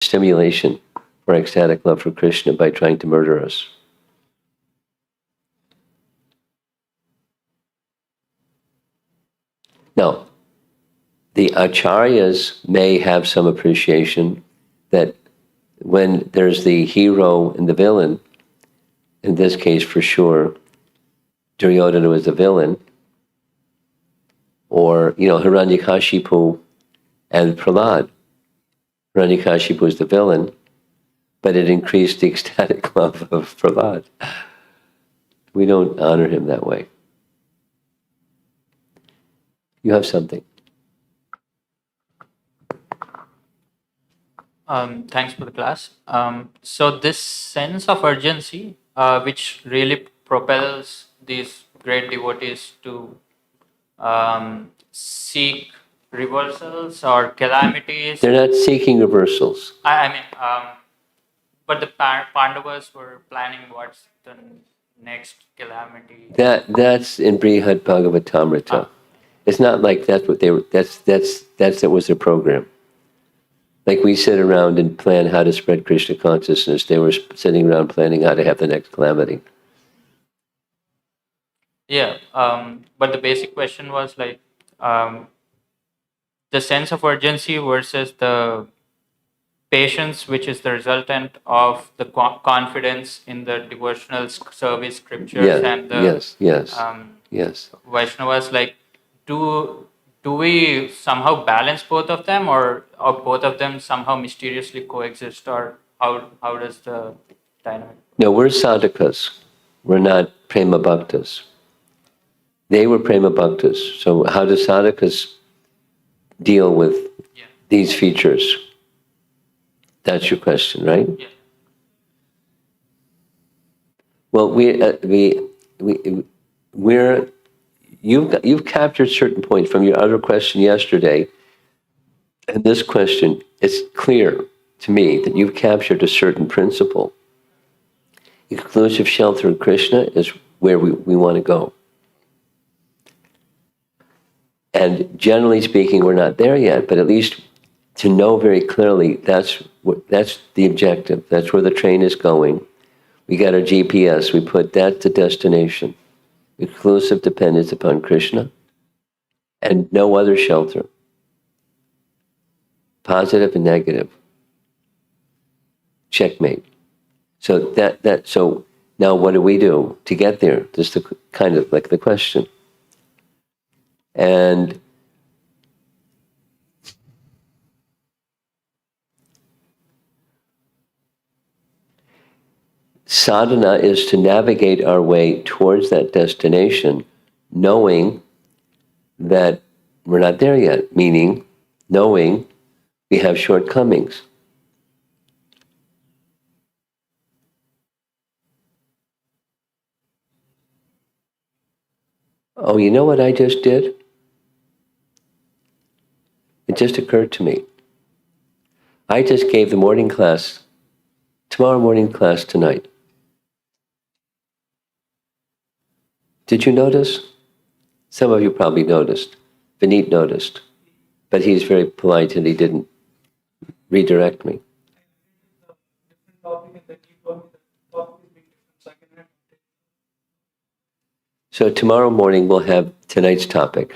stimulation for ecstatic love for Krishna by trying to murder us. Now, the acharyas may have some appreciation that when there's the hero and the villain, in this case for sure, Duryodhana was the villain, or, Hiranyakashipu and Prahlad. Hiranyakashipu was the villain, but it increased the ecstatic love of Prahlad. We don't honor him that way. You have something. Thanks for the class. So this sense of urgency, which really propels these great devotees to seek reversals or calamities. They're not seeking reversals. I mean, but the Pandavas were planning what's the next calamity. That's in Brihad Bhagavatamrita. It's not like that's what they were. That was their program. Like we sit around and plan how to spread Krishna consciousness, they were sitting around planning how to have the next calamity. Yeah, but the basic question was like the sense of urgency versus the patience, which is the resultant of the confidence in the devotional service scriptures and the yes. Vaishnavas. Like, do we somehow balance both of them, or both of them somehow mysteriously coexist, or how does the dynamic? No, we're sadhakas. We're not prema bhaktas. They were prema bhaktas. So how do sadhakas deal with these features? That's your question, right? Yeah. Well, you've captured certain points from your other question yesterday, and this question. It's clear to me that you've captured a certain principle. Exclusive shelter of Krishna is where we want to go. And generally speaking, we're not there yet, but at least to know very clearly that's the objective. That's where the train is going. We got our GPS. We put that to destination. Exclusive dependence upon Krishna and no other shelter. Positive and negative. Checkmate. So so now what do we do to get there? Just the kind of like the question. And sadhana is to navigate our way towards that destination, knowing that we're not there yet, meaning knowing we have shortcomings. Oh, you know what I just did? It just occurred to me. I just gave the morning class, tomorrow morning class tonight. Did you notice? Some of you probably noticed. Vineet noticed. But he's very polite and he didn't redirect me. So tomorrow morning we'll have tonight's topic.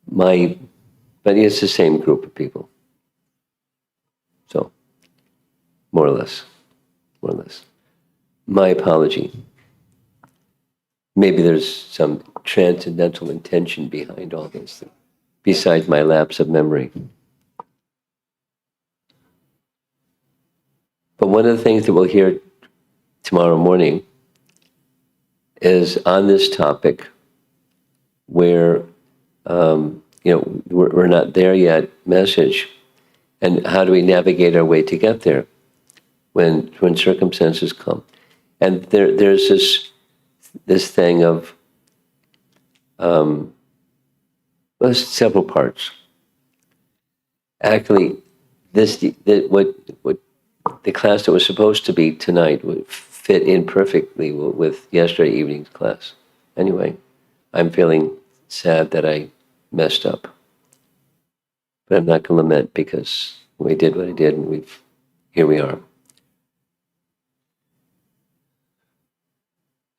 But it's the same group of people. So, more or less. My apology. Maybe there's some transcendental intention behind all this, besides my lapse of memory. But one of the things that we'll hear tomorrow morning is on this topic where, we're not there yet message. And how do we navigate our way to get there when circumstances come? And there's this thing of, there's several parts. Actually, what the class that was supposed to be tonight would fit in perfectly with yesterday evening's class. Anyway, I'm feeling sad that I messed up. But I'm not going to lament because We did what I did, and here we are.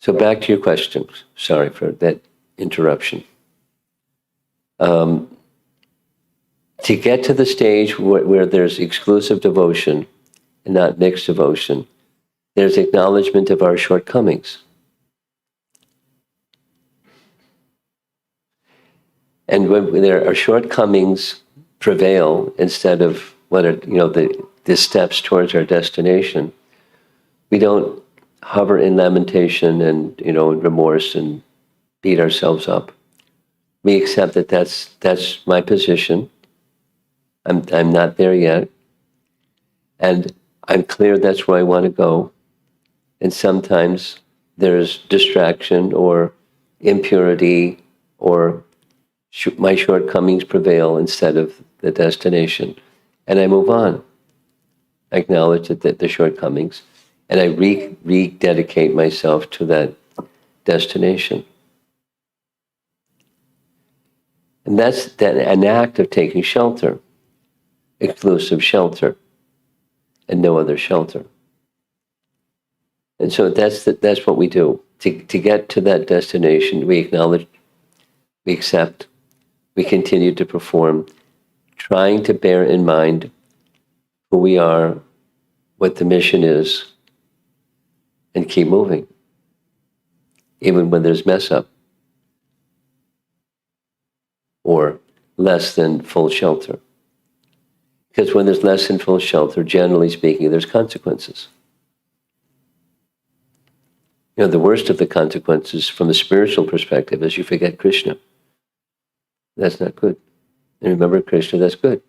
So back to your question. Sorry for that interruption. To get to the stage where there's exclusive devotion and not mixed devotion, there's acknowledgement of our shortcomings. And when our shortcomings prevail instead of what are the steps towards our destination, we don't hover in lamentation and remorse and beat ourselves up. We accept that that's my position. I'm not there yet, and I'm clear that's where I want to go. And sometimes there's distraction or impurity or my shortcomings prevail instead of the destination. And I move on. I acknowledge that the shortcomings, and I rededicate myself to that destination. And that's an act of taking shelter, exclusive shelter, and no other shelter. And so that's what we do. To get to that destination, we acknowledge, we accept, we continue to perform, trying to bear in mind who we are, what the mission is, and keep moving, even when there's mess up or less than full shelter. Because when there's less than full shelter, generally speaking, there's consequences. The worst of the consequences from a spiritual perspective is you forget Krishna. That's not good. And remember Krishna, that's good.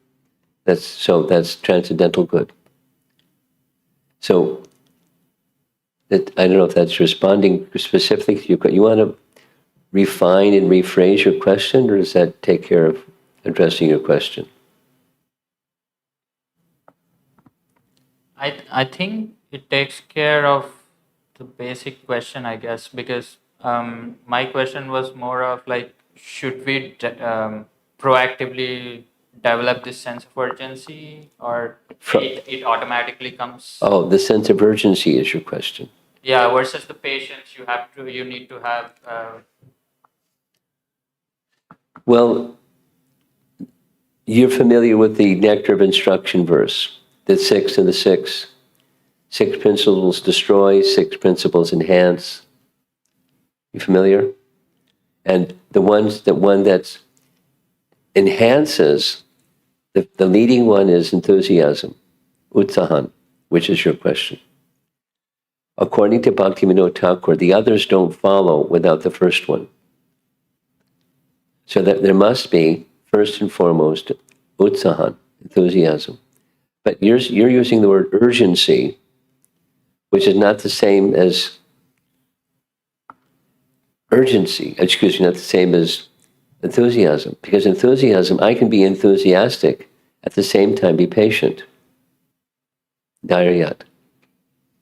That's transcendental good. So, I don't know if that's responding specifically to your question. You want to refine and rephrase your question, or does that take care of addressing your question? I think it takes care of the basic question, I guess, because my question was more of like, should we proactively develop this sense of urgency, or it automatically comes? Oh, the sense of urgency is your question. Yeah, versus the patience you need to have. Well, you're familiar with the Nectar of Instruction verse, the 6 and the 6. 6 principles destroy, 6 principles enhance. You familiar? And the one that enhances, the leading one is enthusiasm, utsahan, which is your question. According to Bhaktivinoda Thakur, the others don't follow without the first one. So that there must be, first and foremost, utsahan, enthusiasm. But you're using the word urgency, which is not the same as not the same as enthusiasm. Because enthusiasm, I can be enthusiastic, at the same time be patient. Dharyat.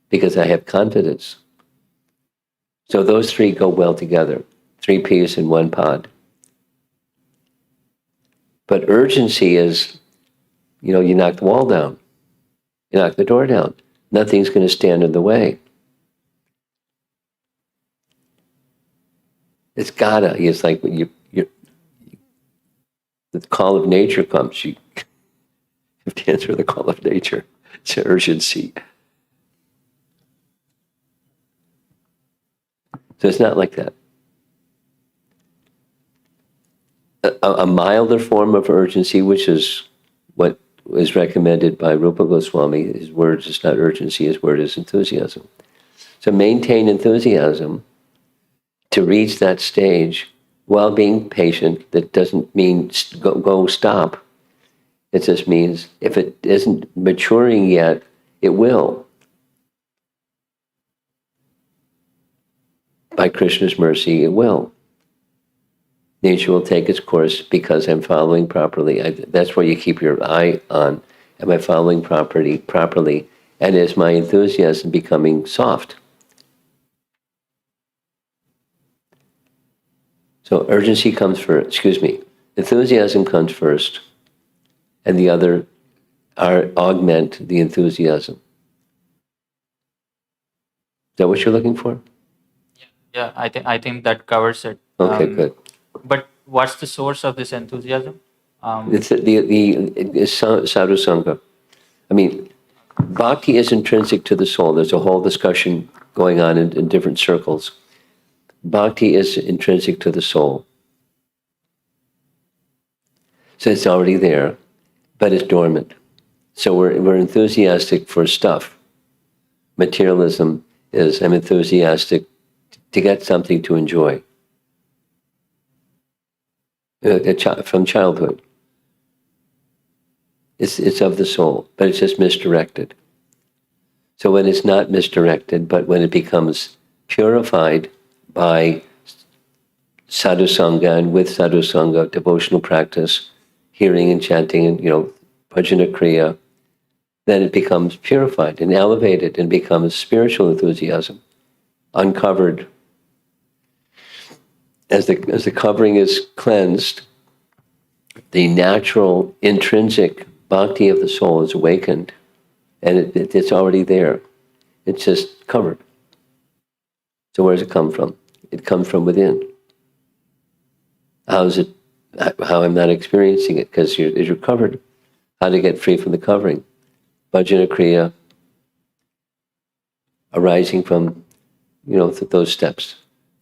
Because I have confidence. So those three go well together. 3 peas in 1 pod. But urgency is, you knock the wall down. You knock the door down. Nothing's going to stand in the way. It's gotta. It's like when the call of nature comes. You have to answer the call of nature. It's an urgency. So it's not like that. A milder form of urgency, which is what is recommended by Rupa Goswami. His word is not urgency, his word is enthusiasm. So maintain enthusiasm to reach that stage while being patient. That doesn't mean go stop. It just means if it isn't maturing yet, it will. By Krishna's mercy, it will. Nature will take its course because I'm following properly. That's where you keep your eye on. Am I following properly? And is my enthusiasm becoming soft? So urgency comes first, enthusiasm comes first, and the other augment the enthusiasm. Is that what you're looking for? Yeah, I think that covers it. Okay, good. But what's the source of this enthusiasm? It's sadhu sangha. I mean, bhakti is intrinsic to the soul. There's a whole discussion going on in different circles. Bhakti is intrinsic to the soul. So it's already there, but it's dormant. So we're enthusiastic for stuff. Materialism is, I'm enthusiastic to get something to enjoy. From childhood. It's of the soul, but it's just misdirected. So when it's not misdirected, but when it becomes purified by sadhu sangha, and with sadhu sangha, devotional practice, hearing and chanting, and bhajana kriya, then it becomes purified and elevated and becomes spiritual enthusiasm, uncovered. As the covering is cleansed, the natural intrinsic bhakti of the soul is awakened, and it's already there. It's just covered. So where does it come from? It comes from within. How I'm not experiencing it? Because you're covered. How to get free from the covering? Bhajana kriya, arising from, those steps.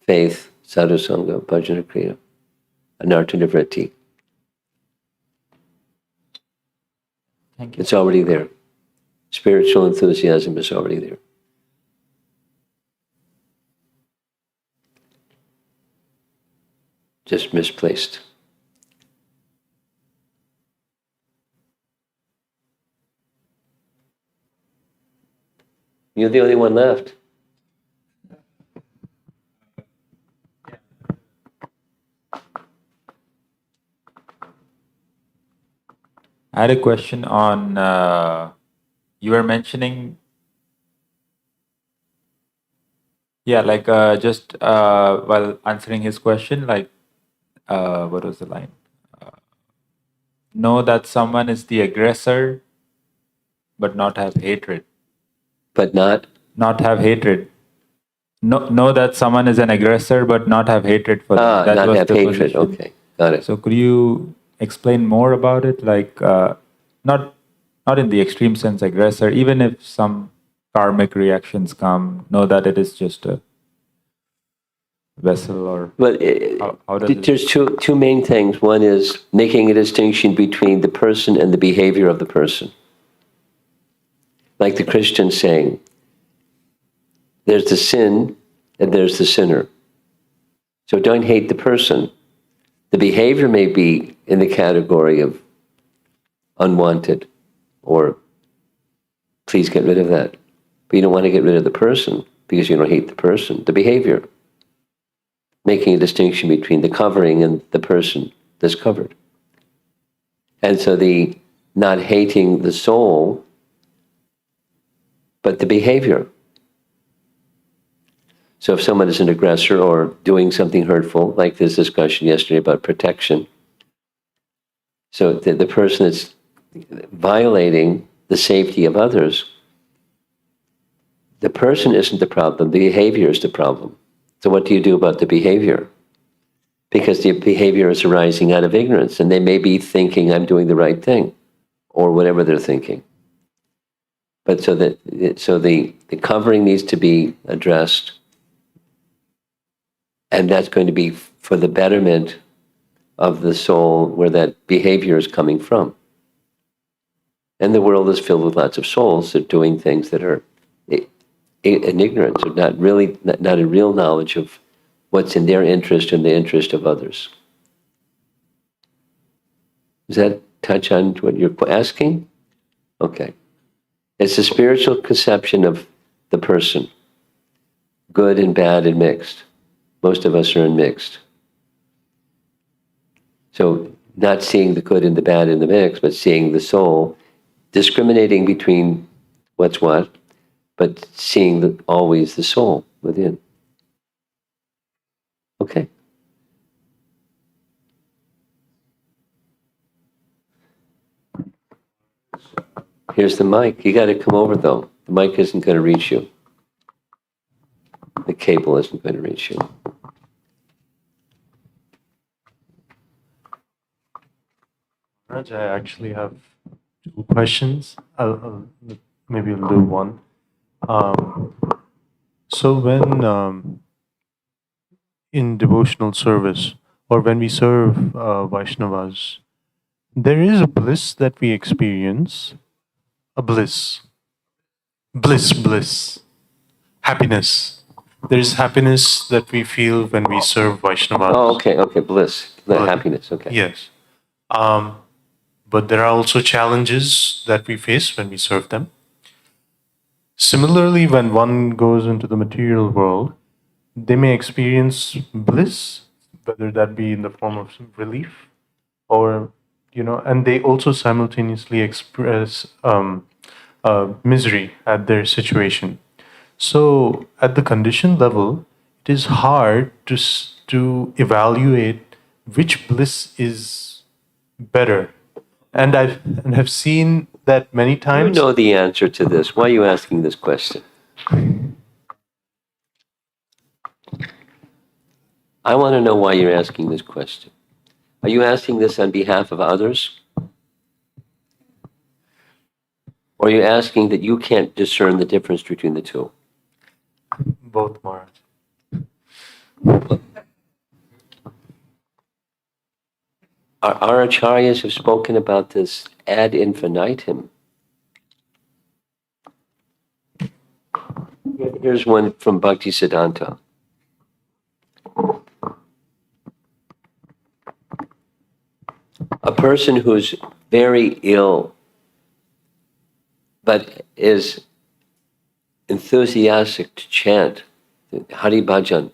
Faith, sadhu sangha, bhajana kriya, anartha nivritti. Thank you. It's already there. Spiritual enthusiasm is already there. Just misplaced. You're the only one left. I had a question on, you were mentioning, just while answering his question, what was the line? Know that someone is the aggressor, but not have hatred. But not? Not have hatred. Know that someone is an aggressor, but not have hatred for them. That Not was have the hatred. position. Okay, got it. So could you explain more about it? Not in the extreme sense aggressor, even if some karmic reactions come, know that it is just a vessel, or Well, how does it? there's two main things. One is making a distinction between the person and the behavior of the person. Like the Christian saying, there's the sin and there's the sinner. So don't hate the person. The behavior may be in the category of unwanted, or please get rid of that. But you don't want to get rid of the person because you don't hate the person. The behavior. Making a distinction between the covering and the person that's covered. And so the not hating the soul, but the behavior. So if someone is an aggressor or doing something hurtful, like this discussion yesterday about protection, so the person is violating the safety of others, the person isn't the problem, the behavior is the problem. So what do you do about the behavior? Because the behavior is arising out of ignorance, and they may be thinking, I'm doing the right thing, or whatever they're thinking. But so the covering needs to be addressed, and that's going to be for the betterment of the soul where that behavior is coming from. And the world is filled with lots of souls that are doing things that are in ignorance, or not a real knowledge of what's in their interest and the interest of others. Does that touch on what you're asking? Okay. It's a spiritual conception of the person, good and bad and mixed. Most of us are in mixed. So not seeing the good and the bad in the mix, but seeing the soul, discriminating between what's what, but seeing always the soul within. Okay. Here's the mic. You got to come over, though. The mic isn't going to reach you. The cable isn't going to reach you. Raj, I actually have two questions. Maybe I'll do one. So when in devotional service or when we serve Vaishnavas, there is a bliss that we experience, a bliss, happiness. There is happiness that we feel when we serve Vaishnavas. Oh, okay, bliss, But- happiness, okay. Yes. But there are also challenges that we face when we serve them. Similarly, when one goes into the material world, they may experience bliss, whether that be in the form of relief or, and they also simultaneously express misery at their situation. So, at the condition level, it is hard to evaluate which bliss is better. And I've seen that many You times. know the answer to this. Why are you asking this question? I want to know why you're asking this question. Are you asking this on behalf of others? Or are you asking that you can't discern the difference between the two? Both, Maharaj. Our acharyas have spoken about this ad infinitum. Here's one from Bhaktisiddhanta. A person who's very ill but is enthusiastic to chant Hari Bhajan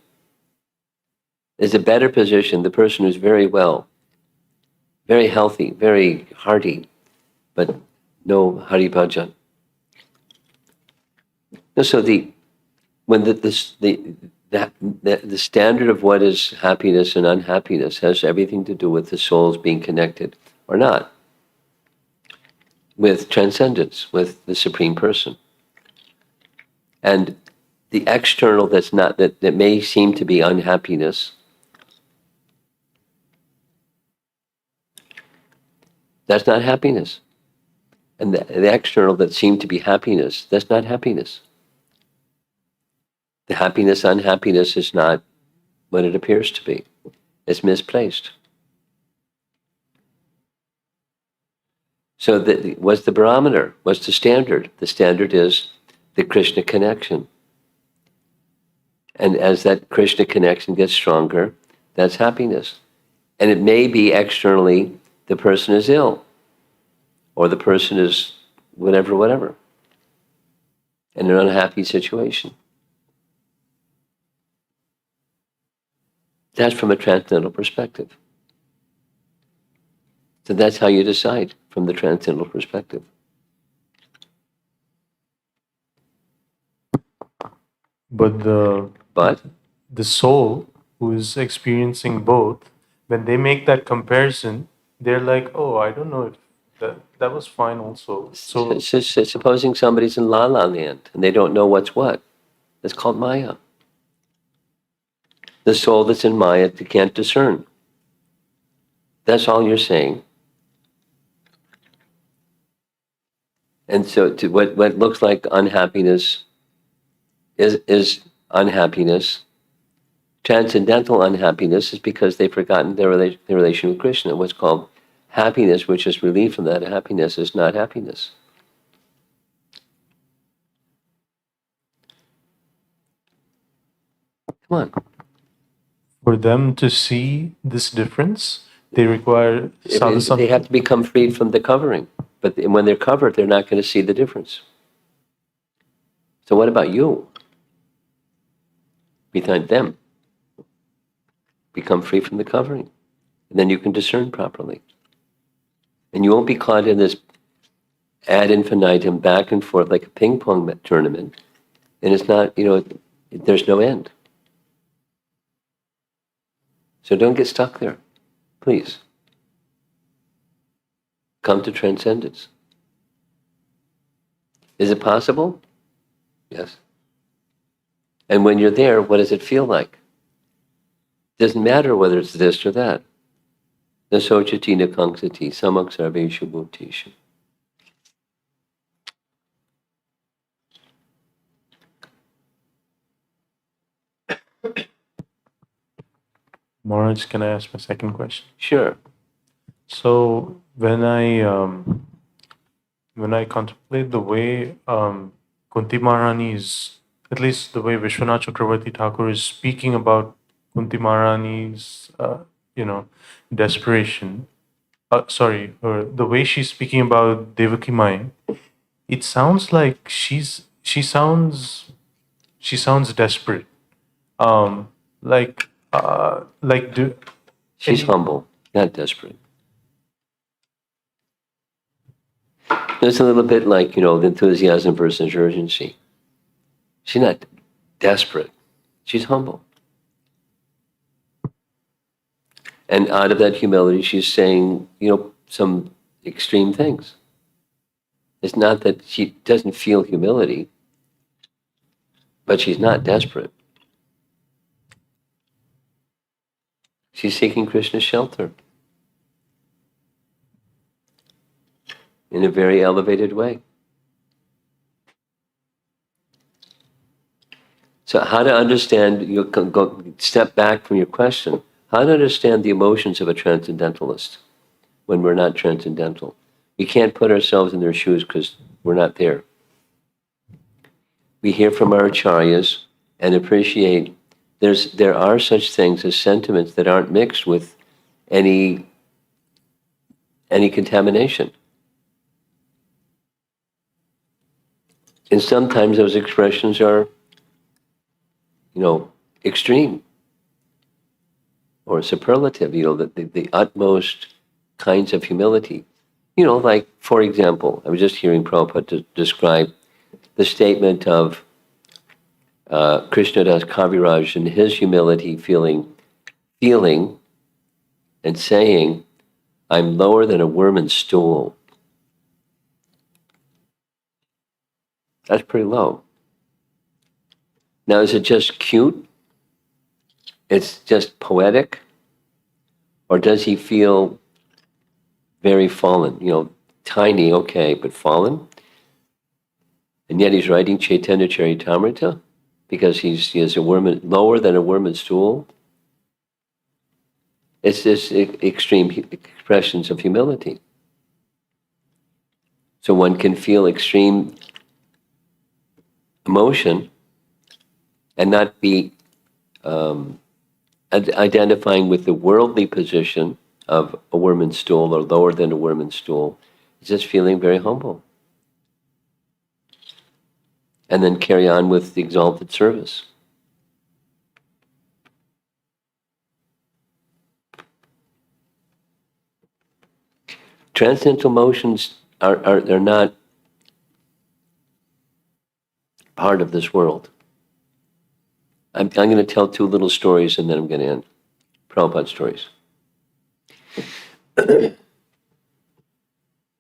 is a better position. The person who's very well, very healthy, very hearty, but no Hari Bhajan. So the standard of what is happiness and unhappiness has everything to do with the souls being connected or not with transcendence, with the Supreme Person. And the external that may seem to be unhappiness, that's not happiness. And the external that seemed to be happiness, that's not happiness. The happiness, unhappiness is not what it appears to be. It's misplaced. So what's the barometer? What's the standard? The standard is the Krishna connection. And as that Krishna connection gets stronger, that's happiness. And it may be externally the person is ill, or the person is whatever, in an unhappy situation. That's from a transcendental perspective. So that's how you decide from the transcendental perspective. But But the soul who is experiencing both, when they make that comparison, they're like, oh, I don't know if that was fine also. So supposing somebody's in La La Land and they don't know what's what, that's called Maya. The soul that's in Maya can't discern. That's all you're saying. And so what looks like unhappiness is unhappiness. Transcendental unhappiness is because they've forgotten their relation with Krishna. What's called happiness, which is relief from that happiness, is not happiness. Come on. for them to see this difference, they require sadhu They have to become freed from the covering. But when they're covered, they're not going to see the difference. So what about you? Behind them. Become free from the covering. And then you can discern properly. And you won't be caught in this ad infinitum, back and forth like a ping pong tournament. And it's not, there's no end. So don't get stuck there, please. Come to transcendence. Is it possible? Yes. And when you're there, what does it feel like? Doesn't matter whether it's this or that. Na sochati na kangsati samak sarveshu bhutishu. Maharaj, can I ask my second question? Sure. So when I contemplate the way Kunti Maharani is, at least the way Vishwanath Chakravarti Thakur is speaking about Kunti Maharani's, desperation. Or the way she's speaking about Devaki Mai, it sounds like she sounds desperate. She's humble, not desperate. It's a little bit like, the enthusiasm versus urgency. She's not desperate. She's humble. And out of that humility, she's saying, some extreme things. It's not that she doesn't feel humility, but she's not desperate. She's seeking Krishna's shelter in a very elevated way. So how to understand, step back from your question, how to understand the emotions of a transcendentalist when we're not transcendental. We can't put ourselves in their shoes because we're not there. We hear from our acharyas and appreciate there are such things as sentiments that aren't mixed with any contamination. And sometimes those expressions are, extreme or superlative, the utmost kinds of humility. Like, for example, I was just hearing Prabhupada describe the statement of Krishnadas Kaviraj and his humility feeling and saying, I'm lower than a worm in stool. That's pretty low. Now, is it just cute? It's just poetic? Or does he feel very fallen? Tiny, okay, but fallen? And yet he's writing Chaitanya Charitamrita because he is a worm, lower than a worm in stool. It's this extreme expressions of humility. So one can feel extreme emotion and not be identifying with the worldly position of a worm in stool or lower than a worm in stool. It's just feeling very humble. And then carry on with the exalted service. Transcendental motions they're not part of this world. I'm going to tell two little stories and then I'm going to end. Prabhupada stories.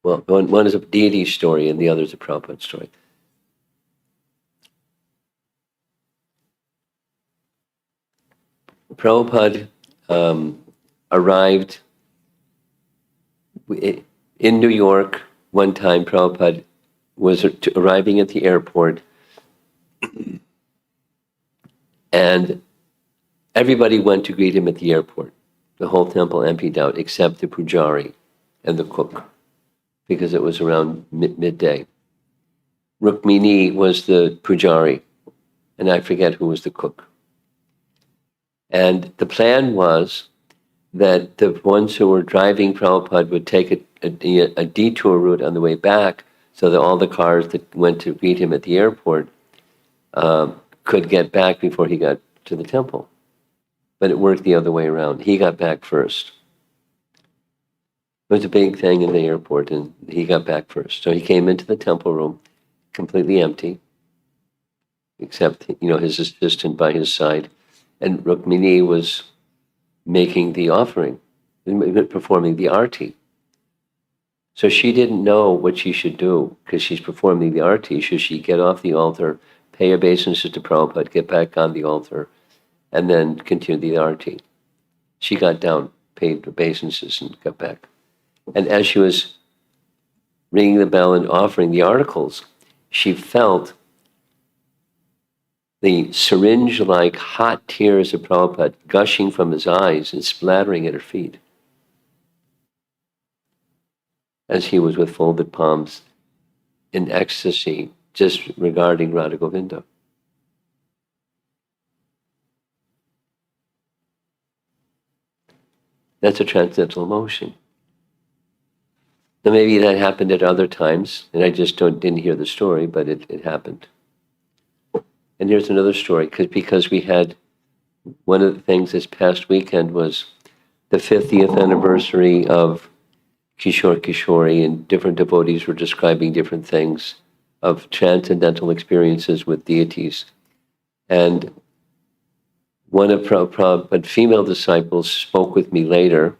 Well, one is a deity story and the other is a Prabhupada story. Prabhupada arrived in New York one time. Prabhupada was arriving at the airport and everybody went to greet him at the airport. The whole temple emptied out except the pujari and the cook because it was around midday. Rukmini was the pujari and I forget who was the cook. And the plan was that the ones who were driving Prabhupada would take a detour route on the way back so that all the cars that went to greet him at the airport could get back before he got to the temple. But it worked the other way around. He got back first. It was a big thing in the airport and he got back first. So he came into the temple room completely empty, except his assistant by his side. And Rukmini was making the offering, performing the arti. So she didn't know what she should do because she's performing the arti. Should she get off the altar, pay obeisances to Prabhupada, get back on the altar, and then continue the arti? She got down, paid obeisances, and got back. And as she was ringing the bell and offering the articles, she felt the syringe-like hot tears of Prabhupada gushing from his eyes and splattering at her feet as he was with folded palms in ecstasy just regarding Radha Govinda. That's a transcendental emotion. Now maybe that happened at other times, and I just didn't hear the story, but it happened. And here's another story, because we had, one of the things this past weekend was the 50th anniversary of Kishore Kishori, and different devotees were describing different things of transcendental experiences with deities. And one of Prabhupada's female disciples spoke with me later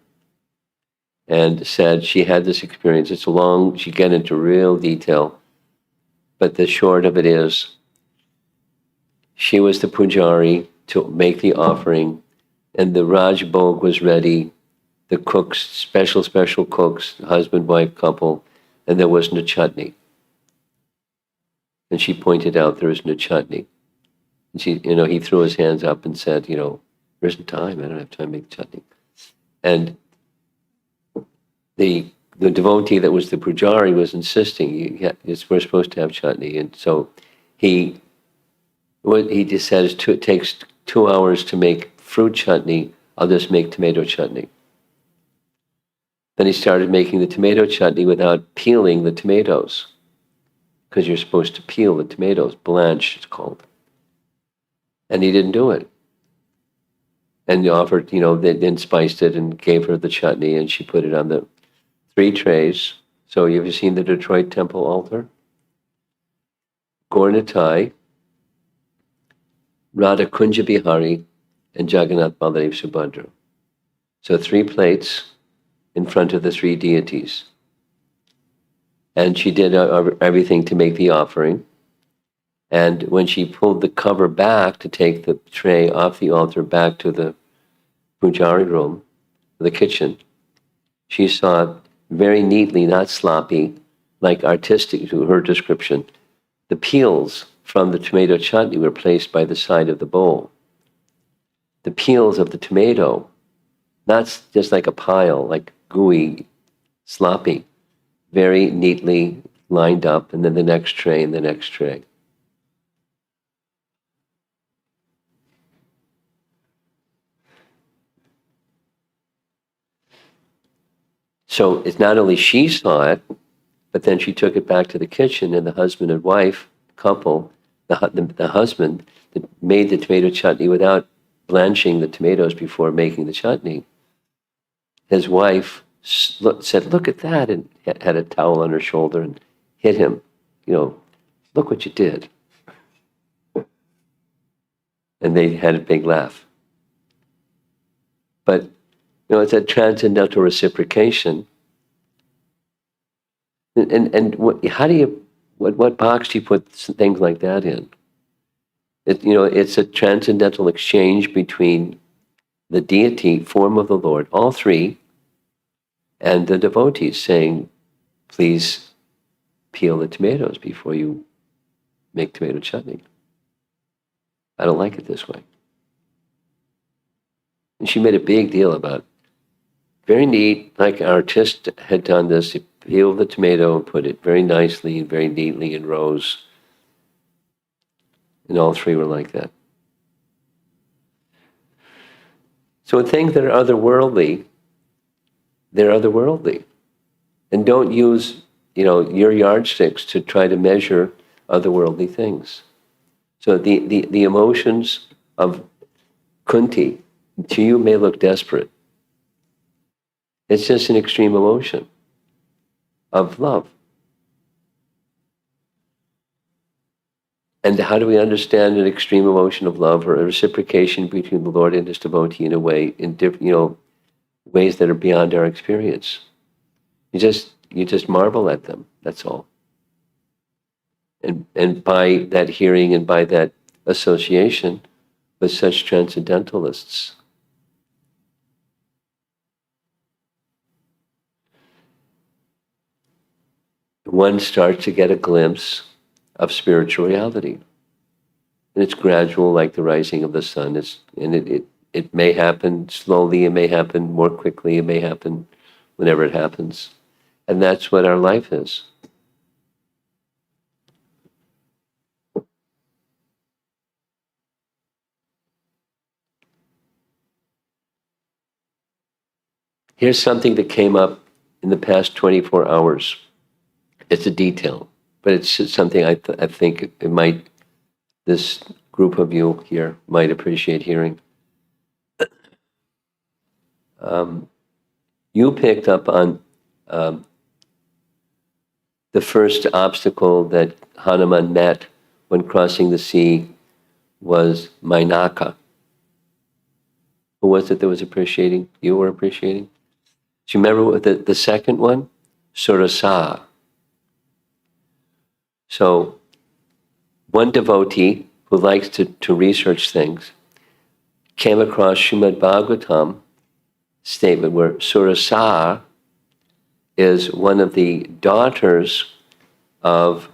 and said she had this experience. It's long, she get into real detail, but the short of it is, she was the pujari to make the offering, and the Raj Bhog was ready. The cooks, special cooks, husband-wife couple, and there was no chutney. And she pointed out there was no chutney. And he threw his hands up and said, there isn't time. I don't have time to make chutney. And the devotee that was the pujari was insisting, we're supposed to have chutney. And so what he just said is, it takes 2 hours to make fruit chutney. I'll just make tomato chutney. Then he started making the tomato chutney without peeling the tomatoes, because you're supposed to peel the tomatoes. Blanch, it's called. And he didn't do it. And he offered, they then spiced it and gave her the chutney, and she put it on the 3 trays. So you ever seen the Detroit temple altar? Gaurnitai, Radha Kunja Bihari, and Jagannath Baladev Subhadra. So 3 plates in front of the 3 deities. And she did everything to make the offering. And when she pulled the cover back to take the tray off the altar back to the pujari room, the kitchen, she saw very neatly, not sloppy, like artistic to her description, the peels from the tomato chutney were placed by the side of the bowl. The peels of the tomato, not just like a pile, like gooey, sloppy, very neatly lined up, and then the next tray and the next tray. So it's not only she saw it, but then she took it back to the kitchen, and the husband and wife couple, the husband that made the tomato chutney without blanching the tomatoes before making the chutney. His wife said, "Look at that," and had a towel on her shoulder and hit him. Look what you did. And they had a big laugh. But it's a transcendental reciprocation. And what box do you put things like that in? It's a transcendental exchange between the deity, form of the Lord, all 3, and the devotees saying, please peel the tomatoes before you make tomato chutney. I don't like it this way. And she made a big deal about it. Very neat, like an artist had done this. He peeled the tomato and put it very nicely and very neatly in rows. And all 3 were like that. So things that are otherworldly, they're otherworldly. And don't use, your yardsticks to try to measure otherworldly things. So the emotions of Kunti, to you may look desperate. It's just an extreme emotion of love. And how do we understand an extreme emotion of love or a reciprocation between the Lord and his devotee in a way, in different, ways that are beyond our experience? You just you just marvel at them. That's all. And by that hearing and by that association with such transcendentalists, one starts to get a glimpse of spiritual reality. And it's gradual, like the rising of the sun. It may happen slowly, it may happen more quickly, it may happen whenever it happens. And that's what our life is. Here's something that came up in the past 24 hours. It's a detail, but it's just something I think it might, this group of you here might appreciate hearing. You picked up on the first obstacle that Hanuman met when crossing the sea was Mainaka. Who was it that was appreciating? You were appreciating? Do you remember what the second one? Surasa. So one devotee who likes to research things came across Srimad Bhagavatam statement where Surasa is one of the daughters of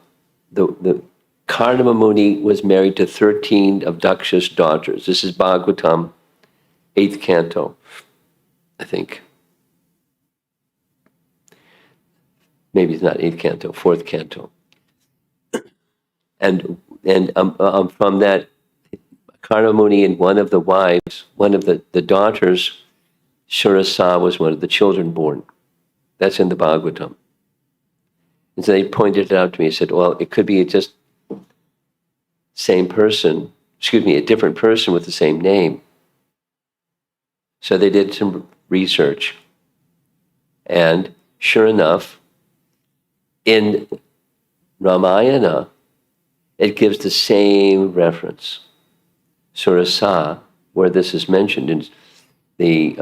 the Karnama Muni was married to 13 of Daksha's daughters. This is Bhagavatam, 8th canto, I think. Maybe it's not 8th canto, 4th canto. And from that, Karnama Muni and one of the wives, one of the daughters, Surasa was one of the children born. That's in the Bhagavatam. And so they pointed it out to me. He said, well, it could be just same person, a different person with the same name. So they did some research. And sure enough, in Ramayana, it gives the same reference. Surasa, where this is mentioned in the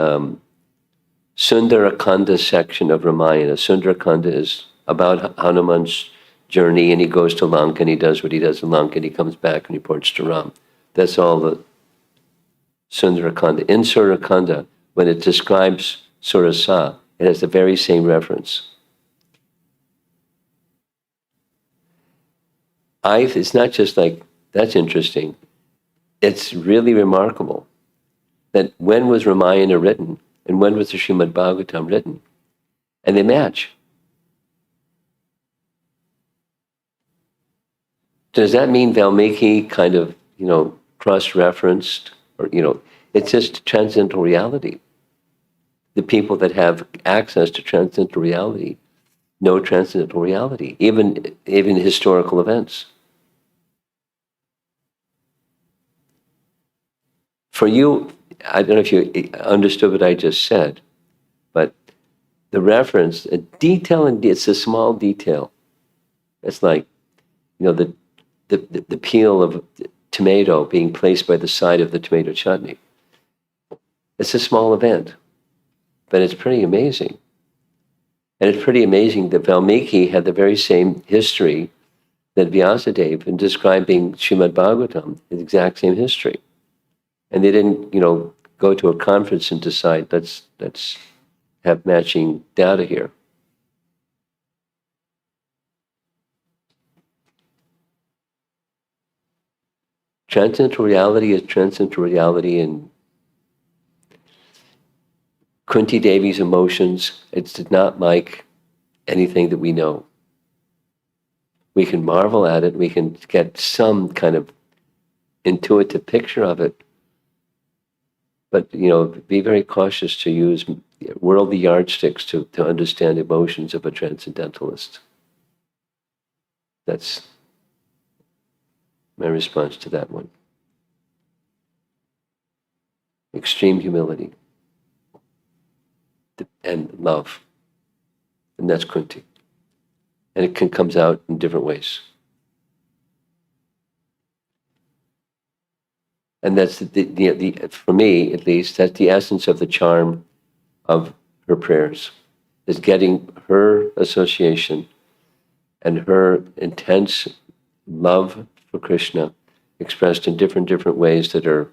Sundarakanda section of Ramayana. Sundarakanda is about Hanuman's journey, and he goes to Lanka and he does what he does in Lanka and he comes back and reports to Ram. That's all the Sundarakanda. In Sundarakanda, when it describes Surasa, it has the very same reference. It's not just like, that's interesting. It's really remarkable that when was Ramayana written and when was the Srimad Bhagavatam written? And they match. Does that mean Valmiki kind of, cross-referenced? Or, it's just transcendental reality. The people that have access to transcendental reality know transcendental reality, even historical events. For you, I don't know if you understood what I just said, but the reference, a detail, it's a small detail. It's like, the peel of tomato being placed by the side of the tomato chutney. It's a small event, but it's pretty amazing. And it's pretty amazing that Valmiki had the very same history that Vyasadeva in describing Srimad Bhagavatam, the exact same history. And they didn't, go to a conference and decide, let's have matching data here. Transcendental reality is transcendental reality, and Kunti Devi's emotions, it did not like anything that we know. We can marvel at it, we can get some kind of intuitive picture of it, but be very cautious to use worldly yardsticks to understand emotions of a transcendentalist. That's my response to that one. Extreme humility and love. And that's Kunti. And it comes out in different ways. And that's for me, at least, that's the essence of the charm of her prayers. is getting her association and her intense love for Krishna expressed in different ways that are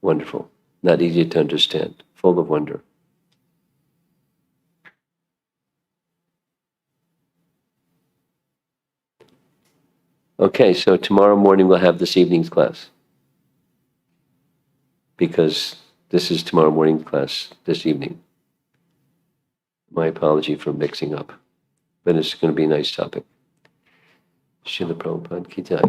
wonderful, not easy to understand, full of wonder. Okay, so tomorrow morning we'll have this evening's class, because this is tomorrow morning's class, this evening. My apology for mixing up, but it's going to be a nice topic. Srila Prabhupada Ki Jai.